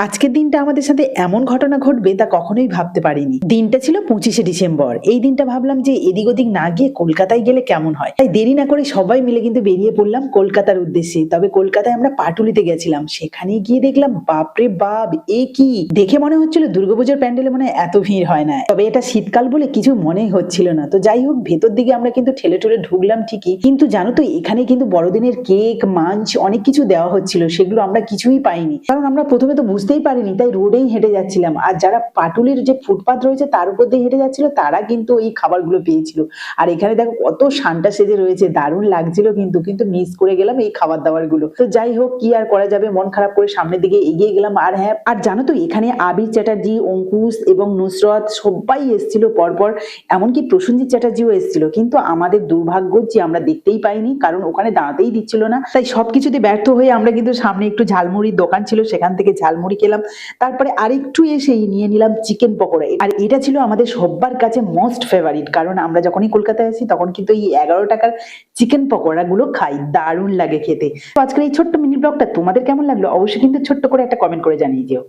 আজকের দিনটা আমাদের সাথে এমন ঘটনা ঘটবে তা কখনোই ভাবতে পারিনি। দিনটা ছিল 25শে ডিসেম্বর। এই দিনটা ভাবলাম যে এদিক ওদিক না গিয়ে কলকাতায় গেলে কেমন হয়। তাই দেরি না করে সবাই মিলে কিন্তু বেরিয়ে পড়লাম কলকাতার উদ্দেশ্যে। তবে কলকাতায় আমরা পাটুলিতে গেছিলাম। সেখানে গিয়ে দেখলাম বাপরে বাপ! এ কি? দেখে মনে হচ্ছিল দুর্গাপুজোর প্যান্ডেলে মনে হয় এত ভিড় হয় না। তবে এটা শীতকাল বলে কিছু মনেই হচ্ছিল না। তো যাই হোক, ভেতর দিকে আমরা কিন্তু ঠেলে ঠেলে ঢুকলাম ঠিকই। কিন্তু জানো তো, এখানে কিন্তু বড়দিনের কেক, মাঞ্চ অনেক কিছু দেওয়া হচ্ছিল। সেগুলো আমরা কিছুই পাইনি। কারণ আমরা প্রথমে তো বুঝতেই পারিনি, তাই রোডেই হেঁটে যাচ্ছিলাম। আর যারা পাটুলির যে ফুটপাত রয়েছে তার উপর দিয়ে হেঁটে যাচ্ছিল তারা কিন্তু এই খাবারগুলো পেয়েছিল। আর এখানে দেখো কত সান্টা সেজে রয়েছে, দারুণ লাগছিল কিন্তু মিস করে গেলাম এই খাবার দাবার গুলো। তো যাই হোক, কি আর করা যাবে, মন খারাপ করে সামনের দিকে এগিয়ে গেলাম। আর হ্যাঁ, আর জানো তো, এখানে আবির চ্যাটার্জি, অঙ্কুশ এবং নুসরত সবাই এসেছিল পরপর। এমনকি প্রসেনজিৎ চ্যাটার্জিও এসেছিল, কিন্তু আমাদের দুর্ভাগ্য যে আমরা দেখতেই পাইনি, কারণ ওখানে দাঁড়াতেই দিচ্ছিল না। তাই সবকিছুতে ব্যর্থ হয়ে আমরা কিন্তু সামনে একটু ঝালমুড়ির দোকান ছিল, সেখান থেকে ঝালমুড়ি খেলাম। তারপরে আরেকটু এসেই নিয়ে নিলাম চিকেন পকোড়া। আর এটা ছিল আমাদের সবার কাছে মোস্ট ফেভারিট, কারণ আমরা যখনই কলকাতায় আসি তখন কিন্তু এই 11 টাকার চিকেন পকোড়া গুলো খাই, দারুণ লাগে খেতে। তো আজকের এই ছোট্ট মিনি ব্লগটা তোমাদের কেমন লাগলো অবশ্যই কিন্তু ছোট্ট করে একটা কমেন্ট করে জানিয়ে দিও।